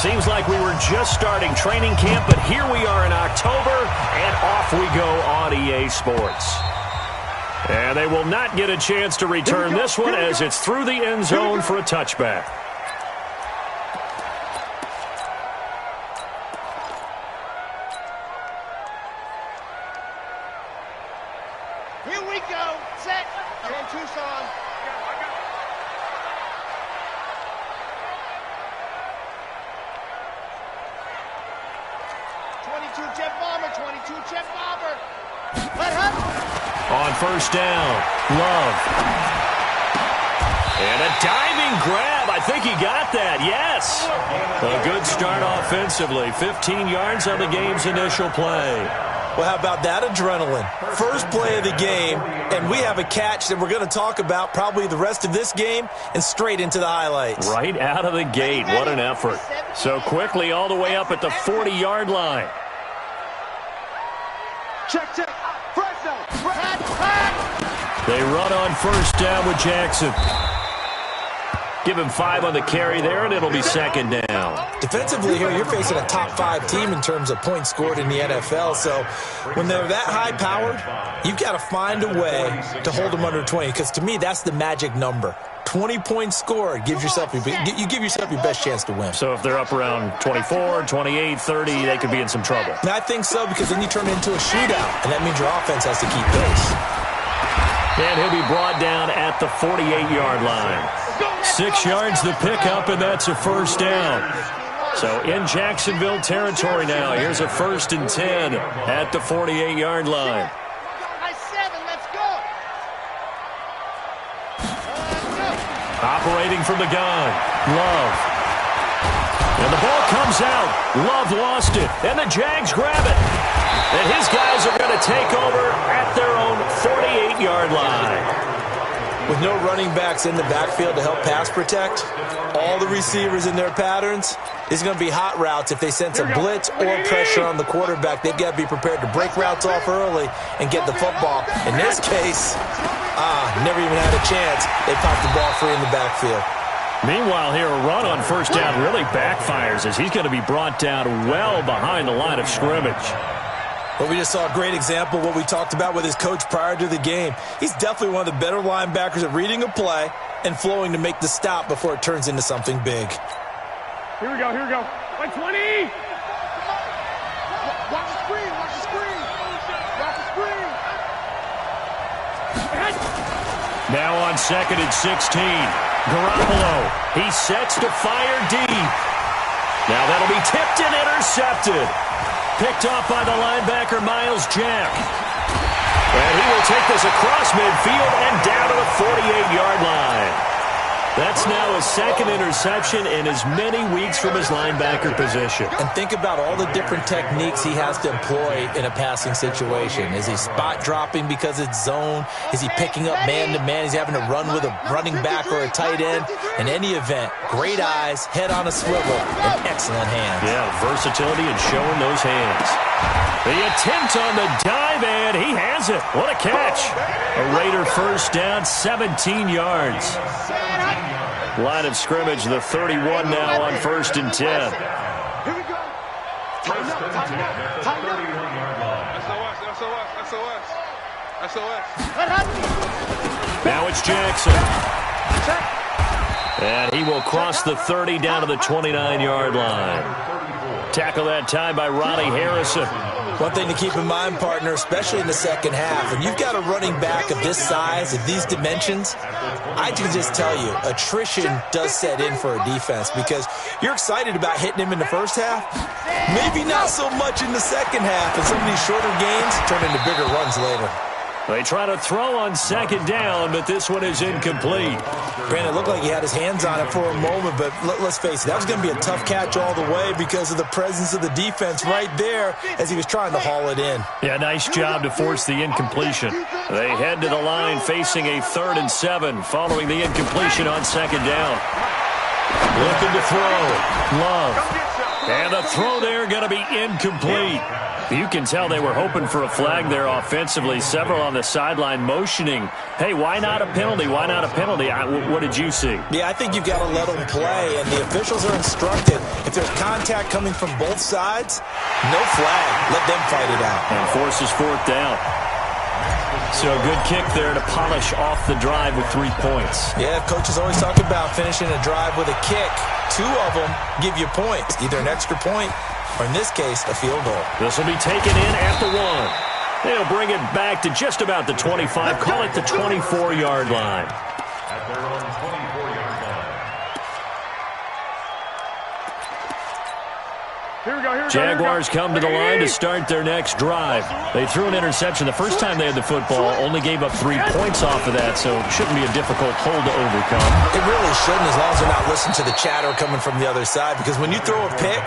seems like we were just starting training camp, but here we are in October, and off we go on EA Sports. And they will not get a chance to return this one as it's through the end zone for a touchback. Here we go. Set. And Tucson. 22 jet bomber. 22 jet bomber. On first down, Love. And a diving grab. I think he got that. Yes. A good start offensively. 15 yards on the game's initial play. Well, how about that adrenaline? First play of the game, and we have a catch that we're going to talk about probably the rest of this game and straight into the highlights. Right out of the gate. What an effort. So quickly all the way up at the 40-yard line. Check. They run on first down with Jackson. Give him 5 on the carry there, and it'll be second down. Defensively here, you're facing a top-5 team in terms of points scored in the NFL. So when they're that high-powered, you've got to find a way to hold them under 20. Because to me, that's the magic number. 20 points scored. You give yourself your best chance to win. So if they're up around 24, 28, 30, they could be in some trouble. And I think so, because then you turn it into a shootout, and that means your offense has to keep pace. And he'll be brought down at the 48-yard line. 6 yards the pickup, and that's a first down. So in Jacksonville territory now. Here's a 1st and 10 at the 48-yard line. Operating from the gun, Love. And the ball comes out. Love lost it, and the Jags grab it. And his guys are going to take over at their own 48-yard line. With no running backs in the backfield to help pass protect, all the receivers in their patterns, it's going to be hot routes. If they sense a blitz or pressure on the quarterback, they've got to be prepared to break routes off early and get the football. In this case, never even had a chance. They popped the ball free in the backfield. Meanwhile, here, a run on first down really backfires as he's going to be brought down well behind the line of scrimmage. Well, we just saw a great example of what we talked about with his coach prior to the game. He's definitely one of the better linebackers at reading a play and flowing to make the stop before it turns into something big. Here we go. 120. Watch the screen. Now on 2nd and 16. Garoppolo. He sets to fire deep. Now that'll be tipped and intercepted. Picked off by the linebacker, Miles Jack. And he will take this across midfield and down to the 48-yard line. That's now his 2nd interception in as many weeks from his linebacker position. And think about all the different techniques he has to employ in a passing situation. Is he spot dropping because it's zone? Is he picking up man-to-man? Is he having to run with a running back or a tight end? In any event, great eyes, head on a swivel, and excellent hands. Yeah, versatility and showing those hands. The attempt on the dive, and he has it. What a catch. A Raider first down, 17 yards. Line of scrimmage, the 31 now on 1st and 10. Here we go. Tighten up. SOS. Now it's Jackson. And he will cross the 30 down to the 29-yard line. Tackle that time by Ronnie Harrison. One thing to keep in mind, partner, especially in the second half, when you've got a running back of this size, of these dimensions, I can just tell you, attrition does set in for a defense because you're excited about hitting him in the first half, maybe not so much in the second half, and some of these shorter gains turn into bigger runs later. They try to throw on 2nd down, but this one is incomplete. Granted, it looked like he had his hands on it for a moment, but let's face it, that was going to be a tough catch all the way because of the presence of the defense right there as he was trying to haul it in. Yeah, nice job to force the incompletion. They head to the line facing a 3rd and 7 following the incompletion on 2nd down. Looking to throw. Love. And the throw there going to be incomplete. You can tell they were hoping for a flag there offensively. Several on the sideline motioning, hey, why not a penalty? Why not a penalty? What did you see? Yeah, I think you've got to let them play, and the officials are instructed. If there's contact coming from both sides, no flag. Let them fight it out. And forces fourth down. So a good kick there to polish off the drive with 3 points. Yeah, coaches always talk about finishing a drive with a kick. 2 of them give you points, either an extra point or, in this case, a field goal. This will be taken in at the 1. They'll bring it back to just about the 25. Call it the 24-yard line. At their own 24-yard line. Here we go, Jaguars come to the line to start their next drive. They threw an interception the first time they had the football, only gave up 3 points off of that, so it shouldn't be a difficult hole to overcome. It really shouldn't, as long as they're not listening to the chatter coming from the other side, because when you throw a pick,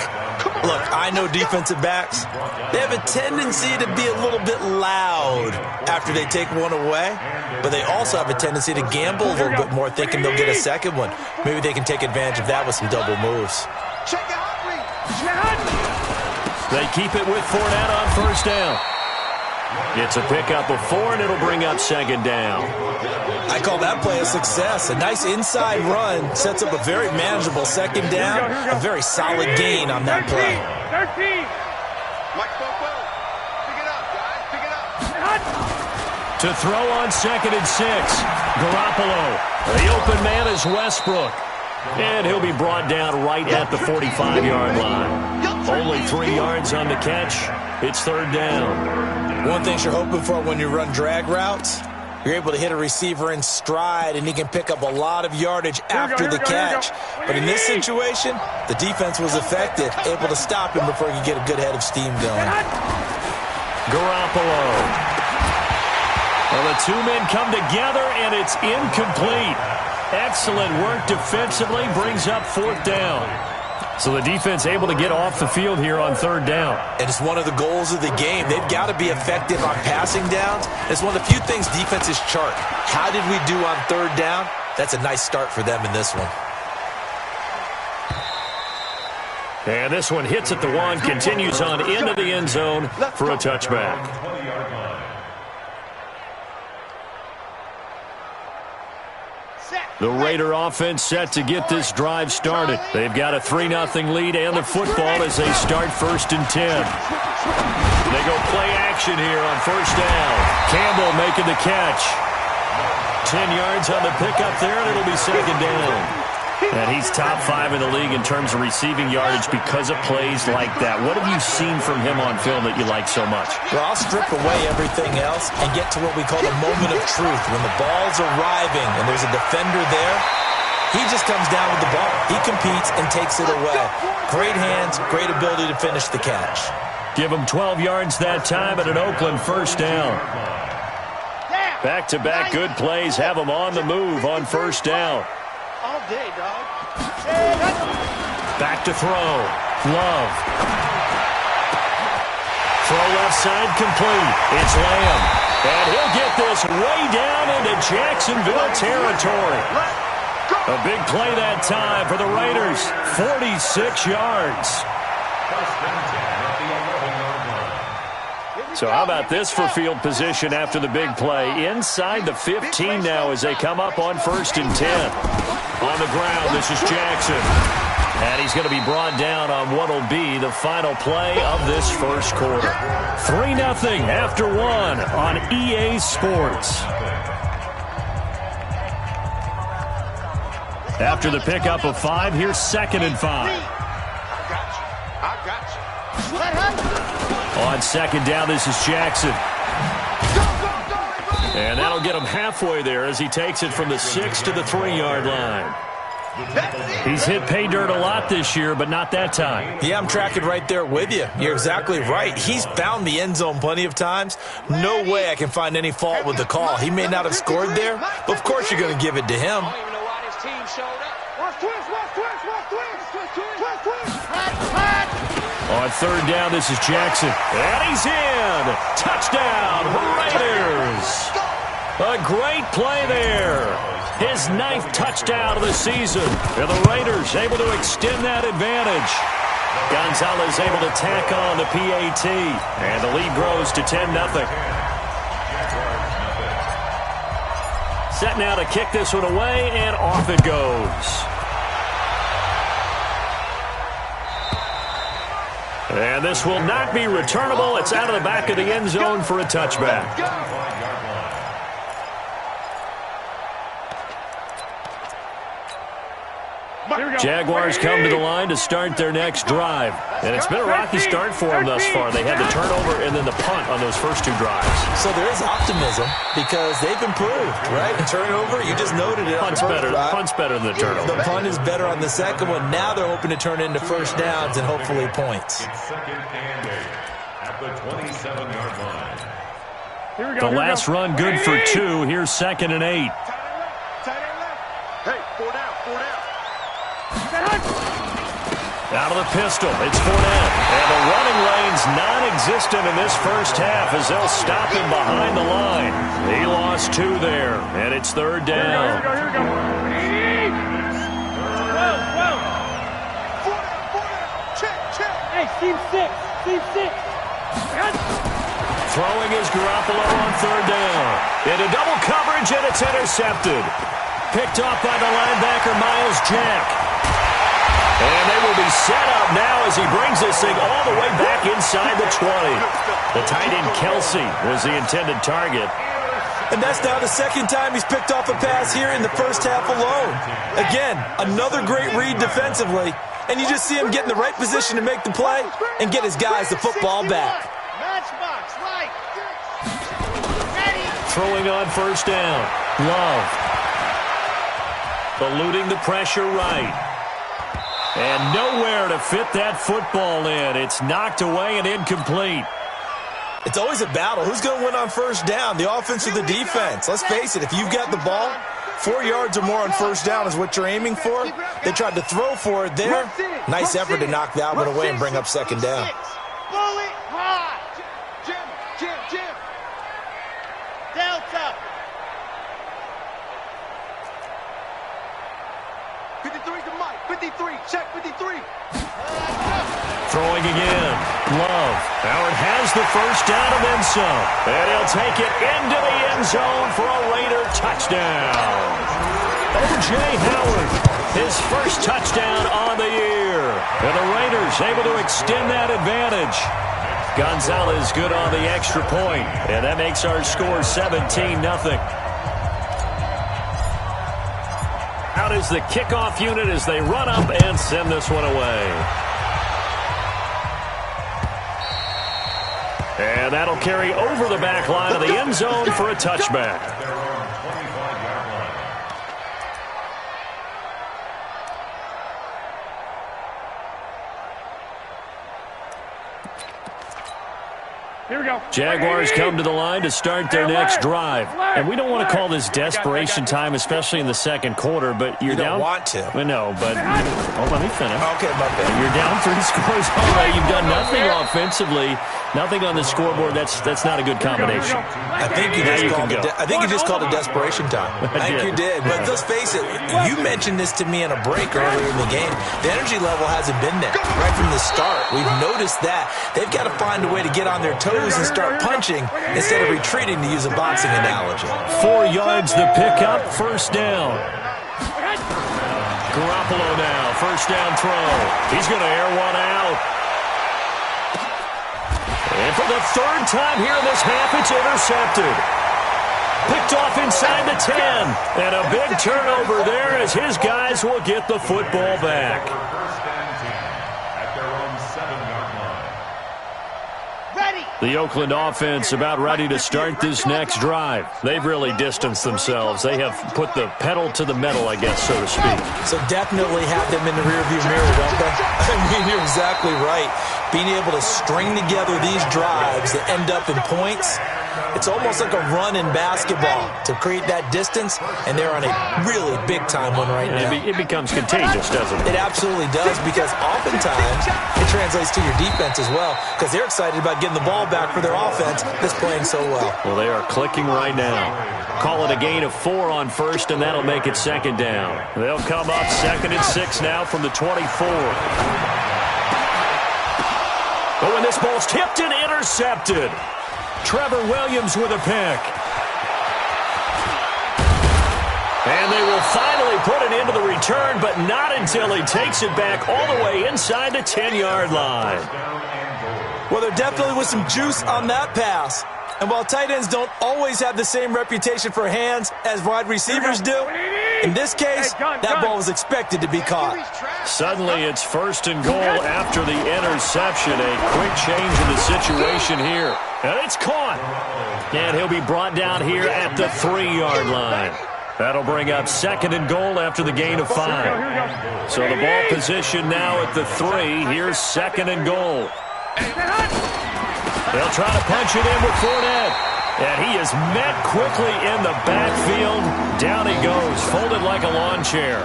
look, I know defensive backs, they have a tendency to be a little bit loud after they take one away, but they also have a tendency to gamble a little bit more, thinking they'll get a second one. Maybe they can take advantage of that with some double moves. Check it out, please. They keep it with Fournette on first down. It's a pickup of 4, and it'll bring up second down. I call that play a success. A nice inside run sets up a very manageable second down, a very solid gain on that play. 13. Mike Popo. Pick it up, guys. Pick it up. To throw on second and 6, Garoppolo. The open man is Westbrook. And he'll be brought down right at the 45-yard line. Only 3 yards on the catch. It's third down. One thing you're hoping for when you run drag routes, you're able to hit a receiver in stride, and he can pick up a lot of yardage after the catch. But in this situation, the defense was effective, able to stop him before he could get a good head of steam going. Garoppolo. Well, the 2 men come together, and it's incomplete. Excellent work defensively, brings up fourth down. So the defense able to get off the field here on third down. And it's one of the goals of the game. They've got to be effective on passing downs. It's one of the few things defenses chart. How did we do on third down? That's a nice start for them in this one. And this one hits at the 1, continues on into the end zone for a touchback. The Raider offense set to get this drive started. They've got a 3-0 lead and the football as they start first and 10. They go play action here on first down. Campbell making the catch. 10 yards on the pickup there, and it'll be second down. And he's top 5 in the league in terms of receiving yardage because of plays like that. What have you seen from him on film that you like so much? Well, I'll strip away everything else and get to what we call the moment of truth. When the ball's arriving and there's a defender there, he just comes down with the ball. He competes and takes it away. Great hands, great ability to finish the catch. Give him 12 yards that time at an Oakland first down. Back-to-back good plays have him on the move on first down. All day, dog. Back to throw. Love. Throw left side complete. It's Lamb. And he'll get this way down into Jacksonville territory. A big play that time for the Raiders. 46 yards. So how about this for field position after the big play? Inside the 15 now as they come up on first and 10. On the ground, this is Jackson. And he's going to be brought down on what will be the final play of this first quarter. 3-0 after 1 on EA Sports. After the pickup of 5, here's second and 5. I got you. On second down, this is Jackson. And that'll get him halfway there as he takes it from the 6 to the 3-yard line. He's hit pay dirt a lot this year, but not that time. Yeah, I'm tracking right there with you. You're exactly right. He's found the end zone plenty of times. No way I can find any fault with the call. He may not have scored there, but of course you're going to give it to him. I don't even know why this team showed up. On third down, this is Jackson. And he's in. Touchdown, Raiders. A great play there. His 9th touchdown of the season. And the Raiders able to extend that advantage. Gonzalez able to tack on the PAT, and the lead grows to 10-0. Set now to kick this one away, and off it goes. And this will not be returnable. It's out of the back of the end zone for a touchback. Jaguars come to the line to start their next drive. And it's been a rocky start for them thus far. They had the turnover and then the punt on those first two drives. So there is optimism because they've improved, right? The turnover, you just noted it. Punt's better than the turnover. The punt is better on the second one. Now they're hoping to turn into first downs and hopefully points. Second and 8 at the 27-yard line. The last run good for 2. Here's 2nd and 8. Hey, 4 down, 4 down. Out of the pistol, it's Fournette. And the running lane's non-existent in this first half as they'll stop him behind the line. He lost 2 there, and it's 3rd down. Here we go. 4 down. Check. Hey, team 6. Throwing is Garoppolo on 3rd down. Into double coverage, and it's intercepted. Picked off by the linebacker, Miles Jack. And they will be set up now as he brings this thing all the way back inside the 20. The tight end Kelsey was the intended target. And that's now the second time he's picked off a pass here in the first half alone. Again, another great read defensively. And you just see him get in the right position to make the play and get his guys the football back. Matchbox, right. Ready. Throwing on 1st down. Love. Eluding the pressure right. And nowhere to fit that football in. It's knocked away and incomplete. It's always a battle. Who's going to win on 1st down, the offense or the defense? Let's face it, if you've got the ball, 4 yards or more on 1st down is what you're aiming for. They tried to throw for it there. Nice effort to knock that one away and bring up 2nd down. Bullet high. Jim. Delta. 53 to Mike. 53. Check 53. Throwing again. Love. Howard has the 1st down and then some. And he'll take it into the end zone for a Raider touchdown. O.J. Howard, his first touchdown on the year. And the Raiders able to extend that advantage. Gonzalez good on the extra point. And that makes our score 17-0. Out is the kickoff unit as they run up and send this one away. And that'll carry over the back line of the end zone for a touchback. Here we go. Jaguars come to the line to start their next drive. And we don't want to call this desperation time, especially in the second quarter, but you're down. You don't want to. I know, but let me finish. Okay, my bad. You're down 3 scores already. You've done nothing offensively, nothing on the scoreboard. That's not a good combination. I think you just called it desperation time. I think you did. But let's face it, you mentioned this to me in a break earlier in the game. The energy level hasn't been there right from the start. We've noticed that. They've got to find a way to get on their toes and start punching instead of retreating, to use a boxing analogy. 4 yards the pickup, 1st down. Garoppolo now, 1st down throw. He's going to air one out. And for the 3rd time here in this half, it's intercepted. Picked off inside the 10. And a big turnover there as his guys will get the football back. The Oakland offense about ready to start this next drive. They've really distanced themselves. They have put the pedal to the metal, I guess, so to speak. So definitely have them in the rearview mirror, don't they? I mean, you're exactly right. Being able to string together these drives that end up in points, it's almost like a run in basketball to create that distance, and they're on a really big-time one right now. It becomes contagious, doesn't it? It absolutely does, because oftentimes it translates to your defense as well, because they're excited about getting the ball back for their offense that's playing so well. Well, they are clicking right now. Call it a gain of 4 on 1st, and that'll make it 2nd down. They'll come up 2nd and 6 now from the 24. and this ball's tipped and intercepted. Trevor Williams with a pick. And they will finally put an end to the return, but not until he takes it back all the way inside the 10-yard line. Well, there definitely was some juice on that pass. And while tight ends don't always have the same reputation for hands as wide receivers do, in this case, that ball was expected to be caught. Suddenly, it's 1st and goal after the interception. A quick change in the situation here. And it's caught. And he'll be brought down here at the 3-yard line. That'll bring up 2nd and goal after the gain of 5. So the ball position now at the 3. Here's 2nd and goal. They'll try to punch it in with Fournette. And he is met quickly in the backfield. Down he goes, folded like a lawn chair.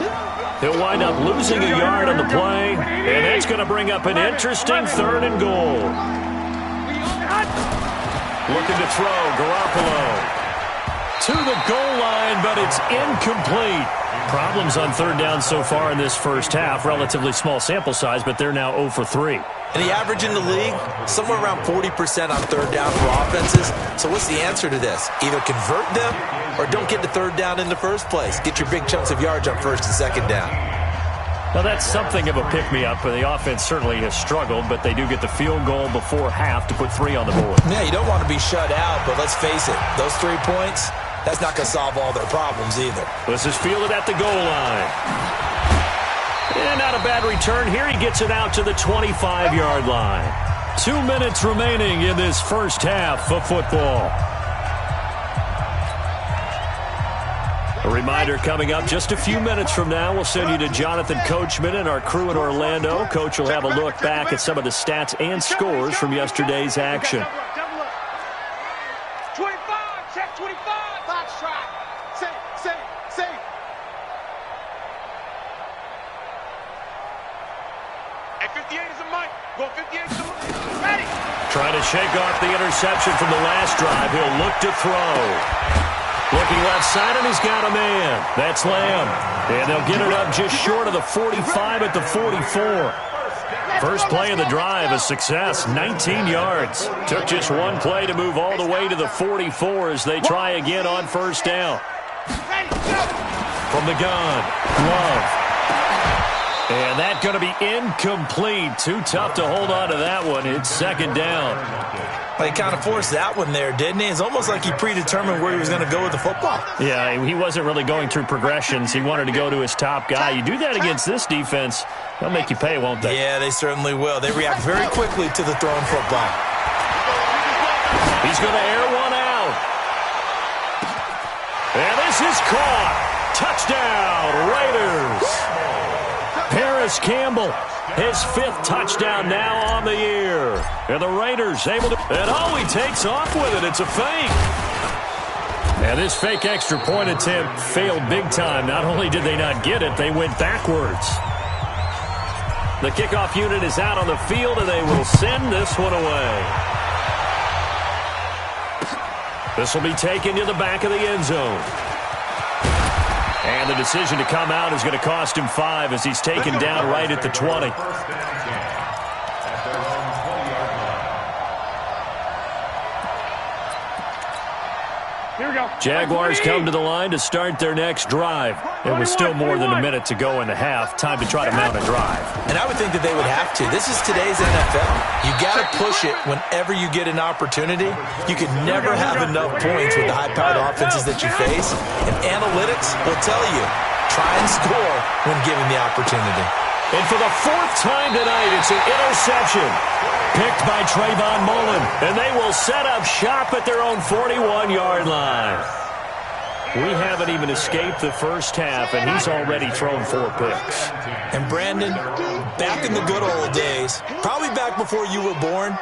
He'll wind up losing a yard on the play. And that's going to bring up an interesting 3rd and goal. Looking to throw, Garoppolo. To the goal line, but it's incomplete. Problems on 3rd down so far in this first half. Relatively small sample size, but they're now 0 for 3. And the average in the league, somewhere around 40% on 3rd down for offenses. So what's the answer to this? Either convert them or don't get to 3rd down in the first place. Get your big chunks of yards on 1st and 2nd down. Well, that's something of a pick-me-up. The offense certainly has struggled, but they do get the field goal before half to put 3 on the board. Yeah, you don't want to be shut out, but let's face it, those 3 points, that's not going to solve all their problems either. This is fielded at the goal line. And not a bad return. Here he gets it out to the 25-yard line. 2 minutes remaining in this first half of football. A reminder coming up just a few minutes from now. We'll send you to Jonathan Coachman and our crew in Orlando. Coach will have a look back at some of the stats and scores from yesterday's action. 25, check 25. Box try. Safe. At 58 is a mic. Go 58 is a mic. Ready. Trying to shake off the interception from the last drive. He'll look to throw. Looking left side, and he's got a man. That's Lamb. And they'll get it up just short of the 45 at the 44. First play of the drive, a success, 19 yards. Took just one play to move all the way to the 44 as they try again on 1st down. From the gun, Love. And that's going to be incomplete. Too tough to hold on to that one. It's 2nd down. Well, he kind of forced that one there, didn't he? It's almost like he predetermined where he was going to go with the football. Yeah, he wasn't really going through progressions. He wanted to go to his top guy. You do that against this defense, they'll make you pay, won't they? Yeah, they certainly will. They react very quickly to the thrown football. He's going to air one out. And this is caught. Touchdown, Raiders. Paris Campbell, his 5th touchdown now on the year. And the Raiders able to... And oh, he takes off with it. It's a fake. And this fake extra point attempt failed big time. Not only did they not get it, they went backwards. The kickoff unit is out on the field, and they will send this one away. This will be taken to the back of the end zone. And the decision to come out is going to cost him 5 as he's taken down right at the 20. Here we go. Jaguars come to the line to start their next drive. It was still more than a minute to go in the half. Time to try to mount a drive. And I would think that they would have to. This is today's NFL. You got to push it whenever you get an opportunity. You can never have enough points with the high-powered offenses that you face. And analytics will tell you, try and score when given the opportunity. And for the 4th time tonight, it's an interception. Picked by Trayvon Mullen. And they will set up shop at their own 41-yard line. We haven't even escaped the first half, and he's already thrown 4 picks. And Brandon, back in the good old days, probably back before you were born,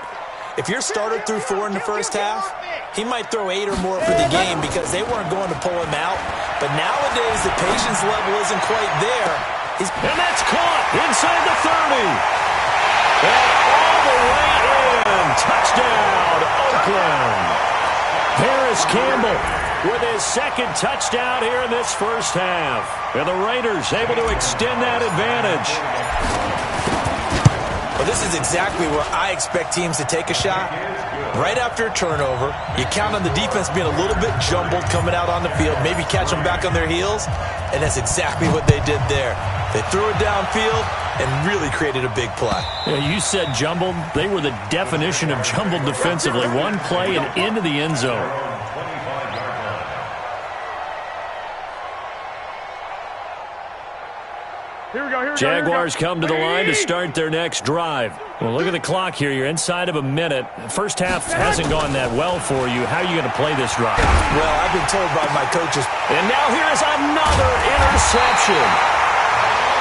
if your starter threw 4 in the first half, he might throw 8 or more for the game because they weren't going to pull him out. But nowadays, the patience level isn't quite there. And that's caught inside the 30. And all the way in. Touchdown, Oakland. Paris Campbell with his 2nd touchdown here in this first half. And the Raiders able to extend that advantage. Well, this is exactly where I expect teams to take a shot. Right after a turnover, you count on the defense being a little bit jumbled coming out on the field, maybe catch them back on their heels, and that's exactly what they did there. They threw it downfield and really created a big play. Yeah, you said jumbled. They were the definition of jumbled defensively. One play and into the end zone. Jaguars come to the line to start their next drive. Well, look at the clock here. You're inside of a minute. First half hasn't gone that well for you. How are you going to play this drive? Well, I've been told by my coaches. And now here is another interception.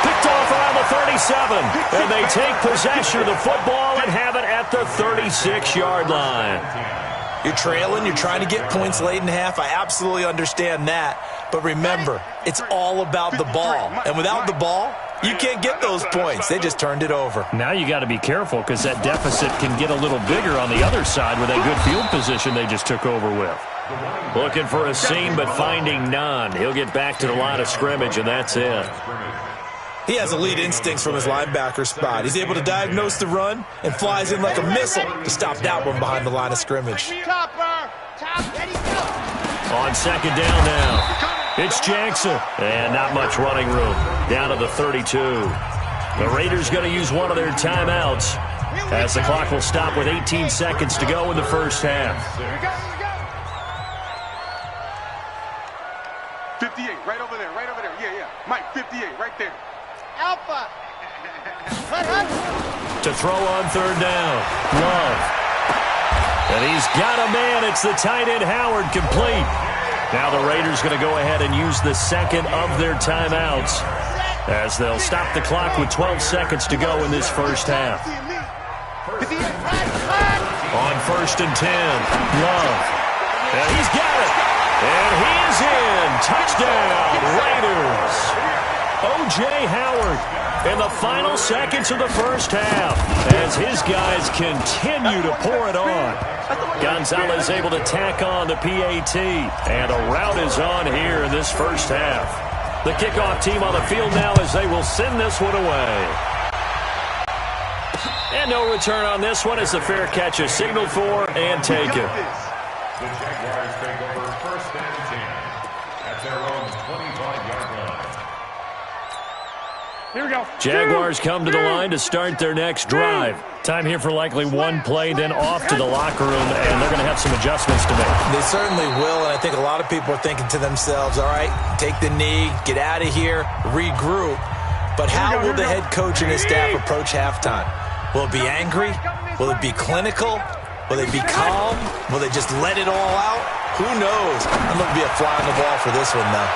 Picked off around the 37. And they take possession of the football and have it at the 36-yard line. You're trailing. You're trying to get points late in half. I absolutely understand that. But remember, it's all about the ball. And without the ball, you can't get those points. They just turned it over. Now you got to be careful because that deficit can get a little bigger on the other side with that good field position they just took over with. Looking for a seam but finding none. He'll get back to the line of scrimmage, and that's it. He has elite instincts from his linebacker spot. He's able to diagnose the run and flies in like a missile to stop that one behind the line of scrimmage. On second down now. It's Jackson, and not much running room. Down to the 32. The Raiders going to use one of their timeouts as the clock will stop with 18 seconds to go in the first half. 58, right over there, right over there. Yeah. Mike, 58, right there. Alpha. To throw on third down. Love. And he's got a man. It's the tight end Howard, complete. Now the Raiders going to go ahead and use the second of their timeouts as they'll stop the clock with 12 seconds to go in this first half. On first and 10, Love. And he's got it. And he is in. Touchdown, Raiders. O.J. Howard in the final seconds of the first half as his guys continue to pour it on. Gonzalez able to tack on the PAT, and a rout is on here in this first half. The kickoff team on the field now as they will send this one away. And no return on this one as the fair catch is signaled for and taken. The Jaguars take over first and 10 at their own 25-yard line. Here we go. Jaguars come to the line to start their next drive. Time here for likely one play, then off to the locker room, and they're going to have some adjustments to make. They certainly will, and I think a lot of people are thinking to themselves, all right, take the knee, get out of here, regroup. But how will the head coach and his staff approach halftime? Will it be angry? Will it be clinical? Will they be calm? Will they just let it all out? Who knows? I'm going to be a fly on the wall for this one, though.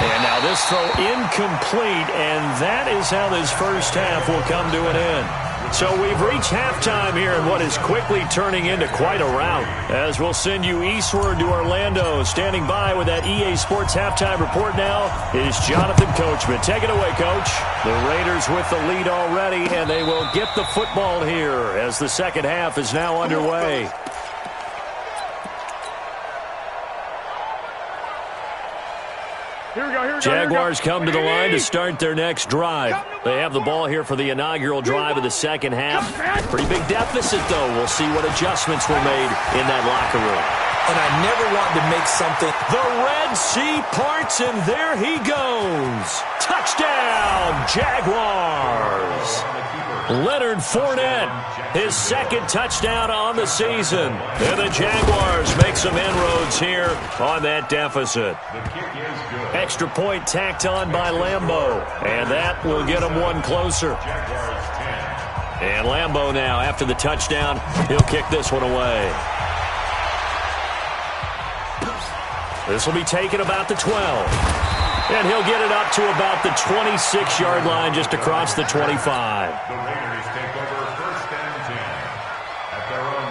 And now this throw incomplete, and that is how this first half will come to an end. So we've reached halftime here in what is quickly turning into quite a rout. As we'll send you eastward to Orlando. Standing by with that EA Sports halftime report now is Jonathan Coachman. Take it away, Coach. The Raiders with the lead already, and they will get the football here as the second half is now underway. Here we go. Jaguars come to the line to start their next drive. They have the ball here for the inaugural drive of the second half. Pretty big deficit, though. We'll see what adjustments were made in that locker room. And I never wanted to make something. The Red Sea parts, and there he goes. Touchdown, Jaguars. Leonard Fournette, his second touchdown on the season. And the Jaguars make some inroads here on that deficit. Extra point tacked on by Lambeau, and that will get him one closer. And Lambeau now, after the touchdown, he'll kick this one away. This will be taken about the 12. And he'll get it up to about the 26-yard line just across the 25. The Raiders take over first and 10 at their own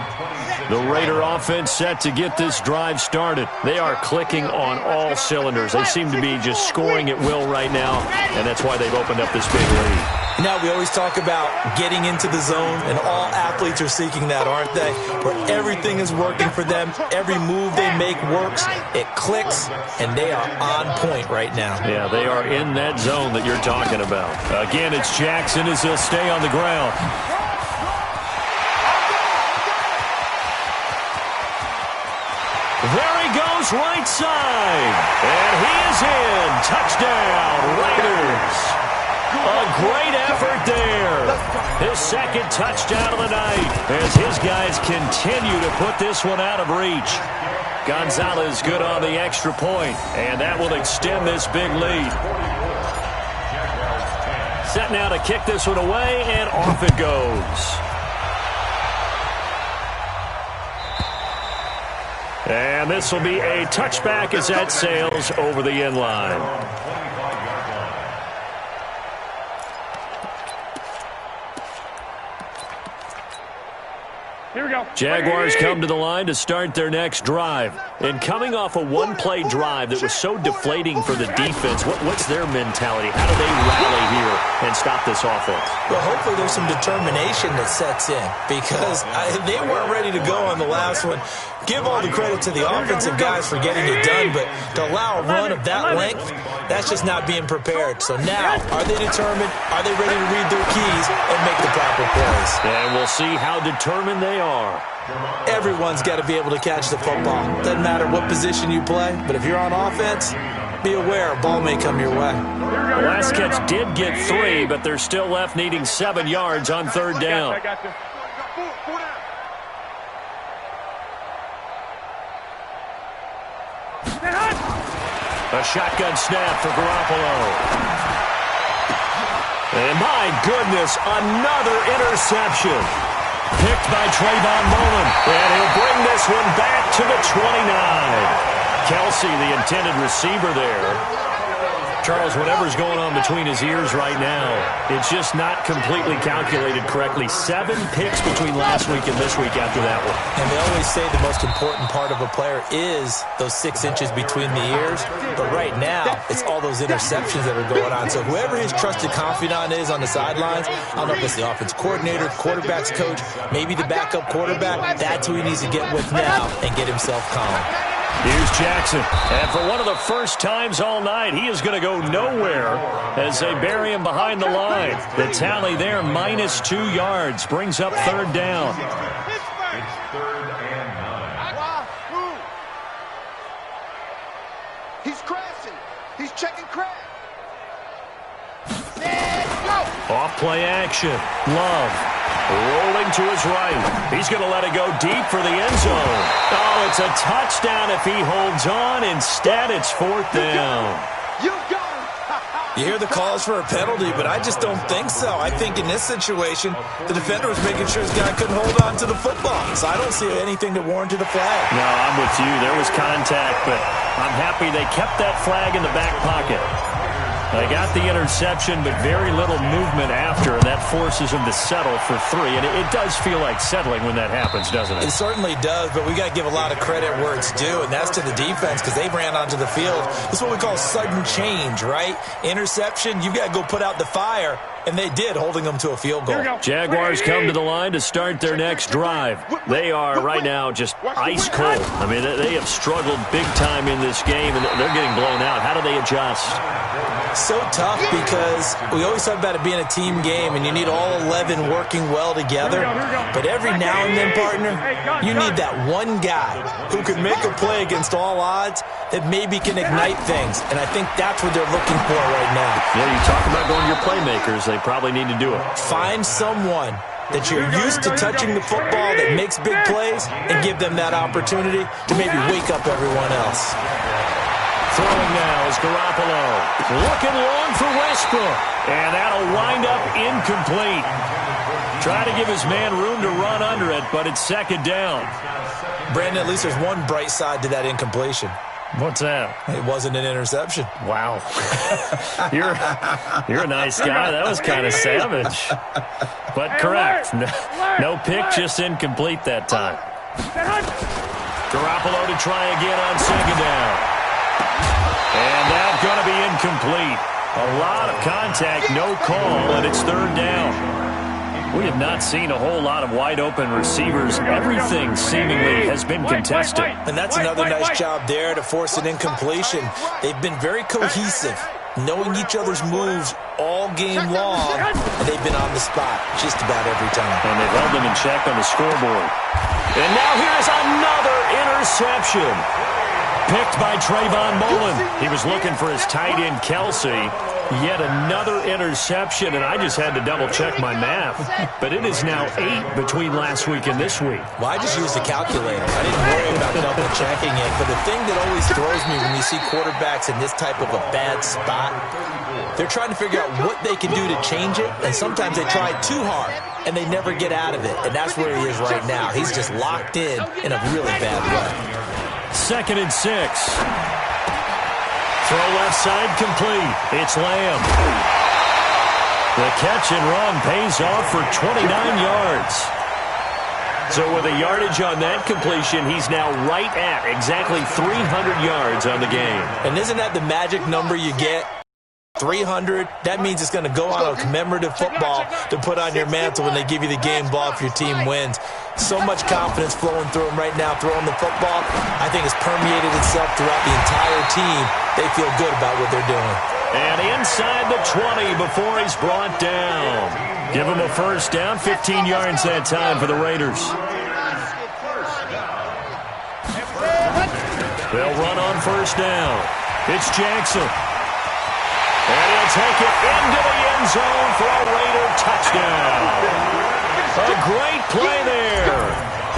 26. The Raider offense set to get this drive started. They are clicking on all cylinders. They seem to be just scoring at will right now, and that's why they've opened up this big lead. Now, we always talk about getting into the zone, and all athletes are seeking that, aren't they? Where everything is working for them, every move they make works, it clicks, and they are on point right now. Yeah, they are in that zone that you're talking about. Again, it's Jackson as he'll stay on the ground. There he goes, right side. And he is in. Touchdown, Raiders. A great effort there. His second touchdown of the night as his guys continue to put this one out of reach. Gonzalez good on the extra point, and that will extend this big lead. Set now to kick this one away, and off it goes. And this will be a touchback as that sails over the end line. Here we go. Jaguars come to the line to start their next drive. And coming off a one-play drive that was so deflating for the defense, what's their mentality? How do they rally here and stop this offense? Well, hopefully there's some determination that sets in because they weren't ready to go on the last one. Give all the credit to the offensive guys for getting it done, but to allow a run of that length, that's just not being prepared. So now, are they determined? Are they ready to read their keys and make the proper plays? And we'll see how determined they are. Everyone's got to be able to catch the football. Doesn't matter what position you play, but if you're on offense, be aware a ball may come your way. The last catch did get 3, but they're still left needing 7 yards on third down. A shotgun snap for Garoppolo. And my goodness, another interception. Picked by Trayvon Mullen. And he'll bring this one back to the 29. Kelsey, the intended receiver there. Charles, whatever's going on between his ears right now, it's just not completely calculated correctly. 7 picks between last week and this week after that one. And they always say the most important part of a player is those 6 inches between the ears. But right now, it's all those interceptions that are going on. So whoever his trusted confidant is on the sidelines, I don't know if it's the offense coordinator, quarterback's coach, maybe the backup quarterback, that's who he needs to get with now and get himself calm. Here's Jackson, and for one of the first times all night, he is going to go nowhere as they bury him behind the line. The tally there, -2 yards, brings up third down. It's 3rd and 9. He's crashing. He's checking crash. Off play action. Love rolling to his right. He's going to let it go deep for the end zone. Oh, it's a touchdown if he holds on. Instead, it's 4th down. You got him. You hear the calls for a penalty, but I just don't think so. I think in this situation, the defender was making sure his guy couldn't hold on to the football. So I don't see anything that warranted a flag. No, I'm with you. There was contact, but I'm happy they kept that flag in the back pocket. They got the interception, but very little movement after, and that forces them to settle for 3. And it does feel like settling when that happens, doesn't it? It certainly does, but we got to give a lot of credit where it's due, and that's to the defense because they ran onto the field. This is what we call sudden change, right? Interception, you've got to go put out the fire, and they did, holding them to a field goal. Jaguars come to the line to start their next drive. They are right now just ice cold. I mean, they have struggled big time in this game, and they're getting blown out. How do they adjust? So tough because we always talk about it being a team game and you need all 11 working well together. But every now and then, partner, you need that one guy who can make a play against all odds that maybe can ignite things. And I think that's what they're looking for right now. Yeah, you talk about going to your playmakers. They probably need to do it. Find someone that you're used to touching the football that makes big plays and give them that opportunity to maybe wake up everyone else. Throwing now is Garoppolo. Looking long for Westbrook. And that'll wind up incomplete. Trying to give his man room to run under it, but it's 2nd down. Brandon, at least there's one bright side to that incompletion. What's that? It wasn't an interception. Wow. You're a nice guy. That was kind of savage. But correct. No pick, just incomplete that time. Garoppolo to try again on 2nd down. And that's going to be incomplete. A lot of contact, no call, and it's third down. We have not seen a whole lot of wide-open receivers. Everything seemingly has been contested. And that's another nice job there to force an incompletion. They've been very cohesive, knowing each other's moves all game long, and they've been on the spot just about every time. And they've held them in check on the scoreboard. And now here's another interception. Picked by Trayvon Mullen. He was looking for his tight end, Kelsey. Yet another interception, and I just had to double-check my math. But it is now 8 between last week and this week. Well, I just used a calculator. I didn't worry about double-checking it. But the thing that always throws me when you see quarterbacks in this type of a bad spot, they're trying to figure out what they can do to change it, and sometimes they try too hard, and they never get out of it. And that's where he is right now. He's just locked in a really bad way. 2nd and 6. Throw left side complete. It's Lamb. The catch and run pays off for 29 yards. So with a yardage on that completion, he's now right at exactly 300 yards on the game. And isn't that the magic number you get? 300, that means it's going to go on a commemorative football to put on your mantle when they give you the game ball if your team wins. So much confidence flowing through him right now, throwing the football. I think it's permeated itself throughout the entire team. They feel good about what they're doing. And inside the 20 before he's brought down. Give him a first down, 15 yards that time for the Raiders. They'll run on first down. It's Jackson. And he'll take it into the end zone for a Raider touchdown. A great play there.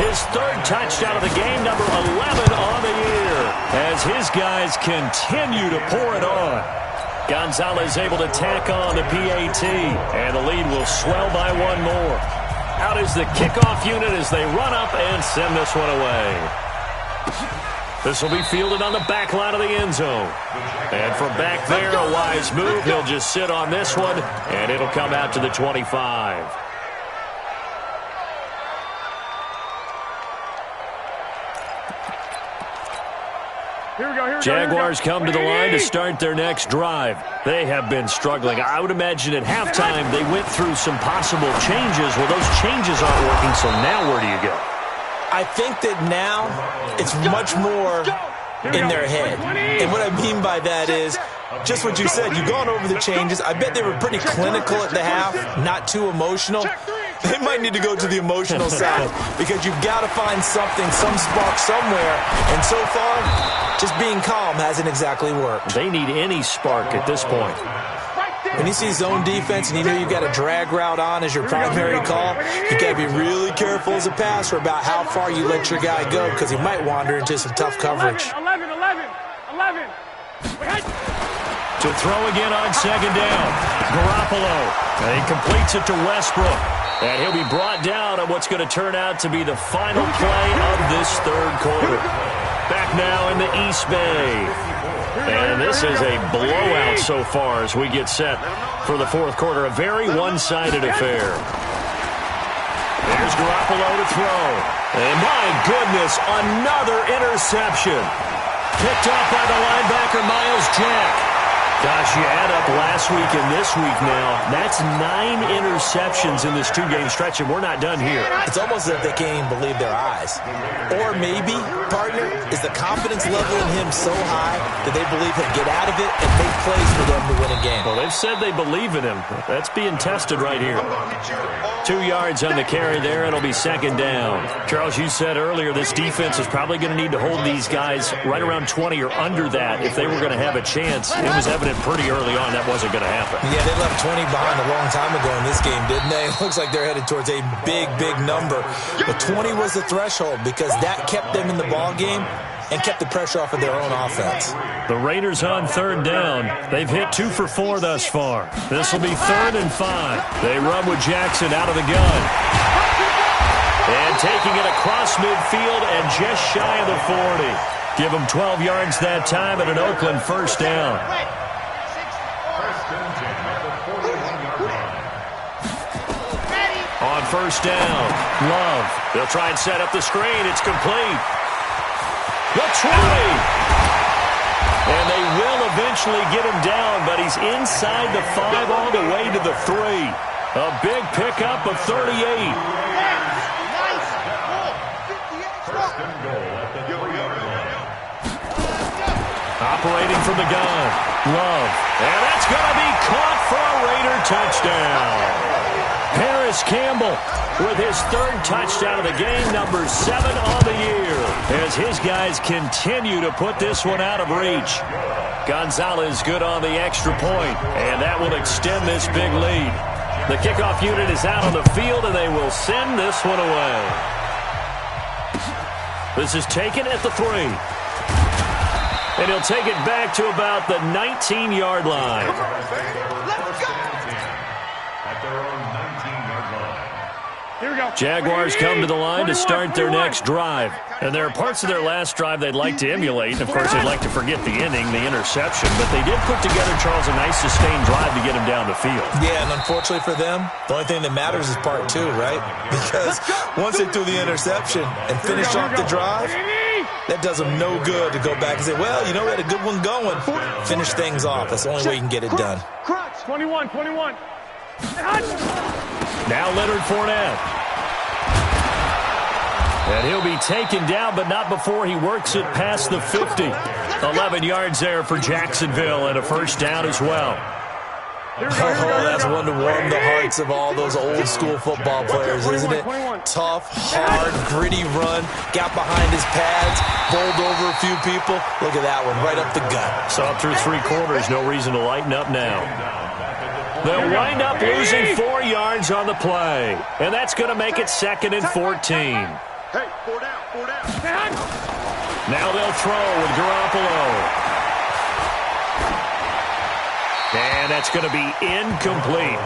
His 3rd touchdown of the game, number 11 on the year, as his guys continue to pour it on. Gonzalez able to tack on the PAT, and the lead will swell by one more. Out is the kickoff unit as they run up and send this one away. This will be fielded on the back line of the end zone. And from back there, a wise move. He'll just sit on this one, and it'll come out to the 25. Jaguars come to the line to start their next drive. They have been struggling. I would imagine at halftime they went through some possible changes. Well, those changes aren't working, so now where do you go? I think that now it's much more in their head. And what I mean by that is just what you said. You've gone over the changes. I bet they were pretty clinical at the half, not too emotional. They might need to go to the emotional side because you've got to find something, some spark somewhere. And so far, just being calm hasn't exactly worked. They need any spark at this point. When you see zone defense and you know you've got a drag route on as your primary call, you got to be really careful as a passer about how far you let your guy go because he might wander into some tough coverage. 11. To throw again on 2nd down. Garoppolo. And he completes it to Westbrook. And he'll be brought down on what's going to turn out to be the final play of this 3rd quarter. Back now in the East Bay. And this is a blowout so far as we get set for the 4th quarter. A very one-sided affair. There's Garoppolo to throw. And my goodness, another interception. Picked off by the linebacker, Miles Jack. Gosh, you add up last week and this week now, that's 9 interceptions in this 2-game stretch, and we're not done here. It's almost as if they can't even believe their eyes. Or maybe, partner, is the confidence level in him so high that they believe he'll get out of it and make plays for them to win a game. Well, they've said they believe in him. That's being tested right here. 2 yards on the carry there. It'll be 2nd down. Charles, you said earlier this defense is probably going to need to hold these guys right around 20 or under that if they were going to have a chance. It was evident pretty early on that wasn't going to happen. Yeah, they left 20 behind a long time ago in this game, didn't they? It looks like they're headed towards a big, big number. But 20 was the threshold because that kept them in the ball game and kept the pressure off of their own offense. The Raiders on 3rd down. They've hit 2 for 4 thus far. This will be 3rd and 5. They run with Jackson out of the gun. And taking it across midfield and just shy of the 40. Give them 12 yards that time at an Oakland first down. On first down, Love. They'll try and set up the screen. It's complete. The 20. And they will eventually get him down, but he's inside the 5 all the way to the 3. A big pickup of 38. First and goal at the 3-yard line. Operating from the gun. Love. And that's going to be caught for a Raider touchdown. Paris Campbell with his 3rd touchdown of the game, number 7 on the year, as his guys continue to put this one out of reach. Gonzalez good on the extra point, and that will extend this big lead. The kickoff unit is out on the field, and they will send this one away. This is taken at the 3. And he'll take it back to about the 19-yard line. At their own 19-yard line. Here we go. Jaguars come to the line to start their next drive. And there are parts of their last drive they'd like to emulate. Of course, they'd like to forget the inning, the interception. But they did put together, Charles, a nice sustained drive to get him down the field. Yeah, and unfortunately for them, the only thing that matters is part 2, right? Because once they threw the interception and finished off the drive, that does them no good to go back and say, well, you know, we had a good one going. Finish things off. That's the only way you can get it done. 21. Now Leonard Fournette. And he'll be taken down, but not before he works it past the 50. 11 yards there for Jacksonville, and a first down as well. Oh, that's one to warm the hearts of all those old-school football players, isn't it? Tough, hard, gritty run, got behind his pads, bowled over a few people. Look at that one, right up the gut. So up through 3 quarters, no reason to lighten up now. They'll wind up losing 4 yards on the play, and that's going to make it 2nd and 14. Hey, 4 down. Now they'll throw with Garoppolo. And that's going to be incomplete.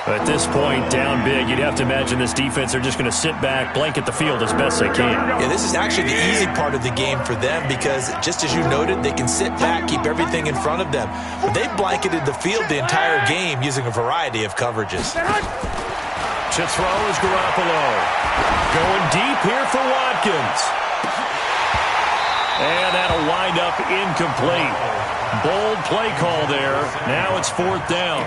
At this point, down big, you'd have to imagine this defense are just going to sit back, blanket the field as best they can. Yeah, this is actually the easy part of the game for them because, just as you noted, they can sit back, keep everything in front of them. But they've blanketed the field the entire game using a variety of coverages. To throw is Garoppolo. Going deep here for Watkins. And that'll wind up incomplete. Bold play call there. Now it's 4th down.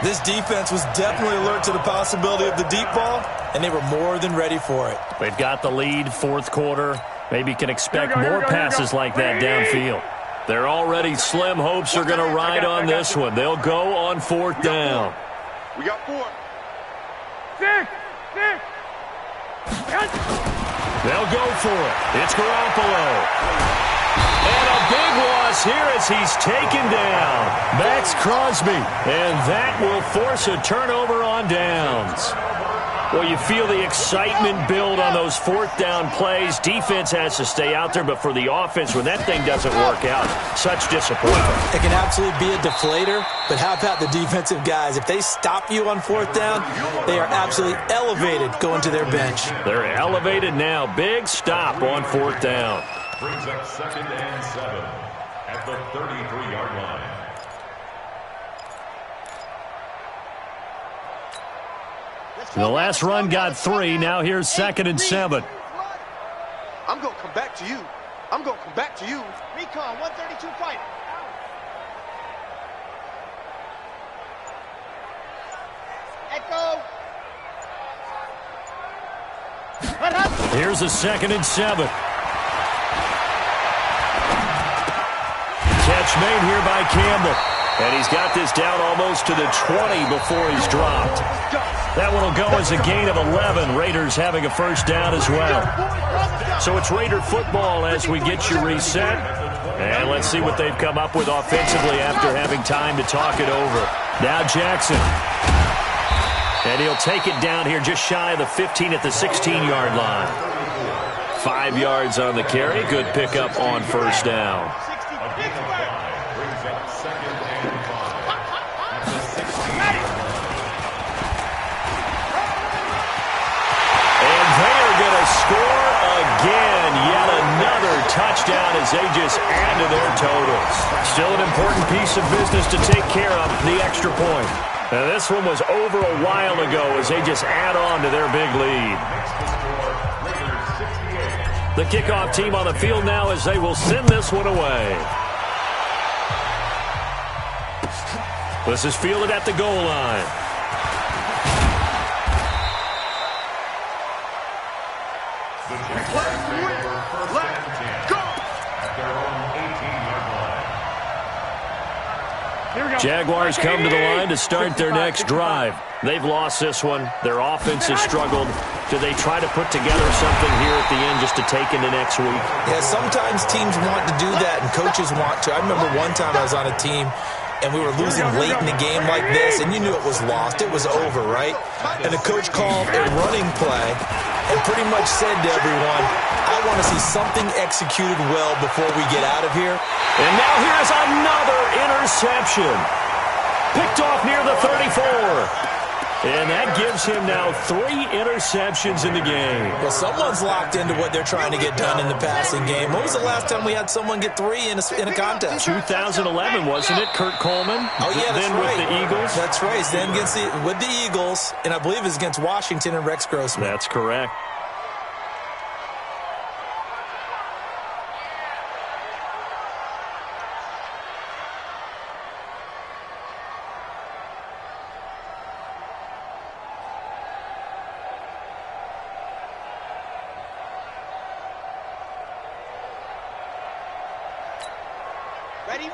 This defense was definitely alert to the possibility of the deep ball, and they were more than ready for it. They've got the lead, 4th quarter. Maybe can expect more passes like that downfield. They're already slim hopes are going to ride on this one. They'll go on 4th down. We got 4. 6. They'll go for it. It's Garoppolo. And a big loss here as he's taken down. Max Crosby. And that will force a turnover on downs. Well, you feel the excitement build on those 4th down plays. Defense has to stay out there, but for the offense, when that thing doesn't work out, such disappointment. It can absolutely be a deflator, but how about the defensive guys? If they stop you on 4th down, they are absolutely elevated going to their bench. They're elevated now. Big stop on 4th down. Brings up 2nd and 7 at the 33-yard line. The last run got 3. Now here's 2nd and 7. I'm going to come back to you. Recon, 132 fighter. Echo. Here's a 2nd and 7. Catch made here by Campbell. And he's got this down almost to the 20 before he's dropped. That one will go as a gain of 11. Raiders having a first down as well. So it's Raider football as we get you reset. And let's see what they've come up with offensively after having time to talk it over. Now Jackson. And he'll take it down here just shy of the 15 at the 16-yard line. 5 yards on the carry. Good pickup on first down. Score again. Yet another touchdown as they just add to their totals. Still an important piece of business to take care of, the extra point. Now this one was over a while ago as they just add on to their big lead. The kickoff team on the field now as they will send this one away. This is fielded at the goal line. The Jaguars take over first and 10 at their own 18-yard line. Here we go. Jaguars come to the line to start their next drive. They've lost this one. Their offense has struggled. Do they try to put together something here at the end just to take into next week? Yeah, sometimes teams want to do that and coaches want to. I remember one time I was on a team and we were losing late in the game like this, and you knew it was lost. It was over, right? And the coach called a running play and pretty much said to everyone, I want to see something executed well before we get out of here. And now here's another interception. Picked off near the 34. And that gives him now 3 interceptions in the game. Well, someone's locked into what they're trying to get done in the passing game. When was the last time we had someone get 3 in a contest? 2011, wasn't it, Kurt Coleman? Oh, yeah, that's then right. with the Eagles. That's right. Then with the Eagles, and I believe it's against Washington and Rex Grossman. That's correct. Ready.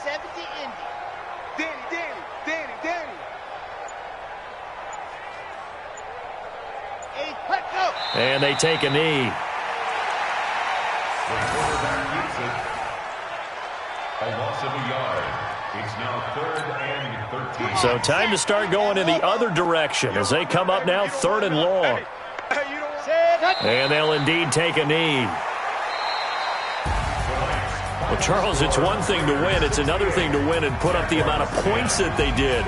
70 Indy. Danny. 8, let go. And they take a knee. The quarterback keeps it. A loss of a yard. It's now 3rd and 13. So time to start going in the other direction as they come up now 3rd and long. And they'll indeed take a knee. Well, Charles, it's one thing to win. It's another thing to win and put up the amount of points that they did.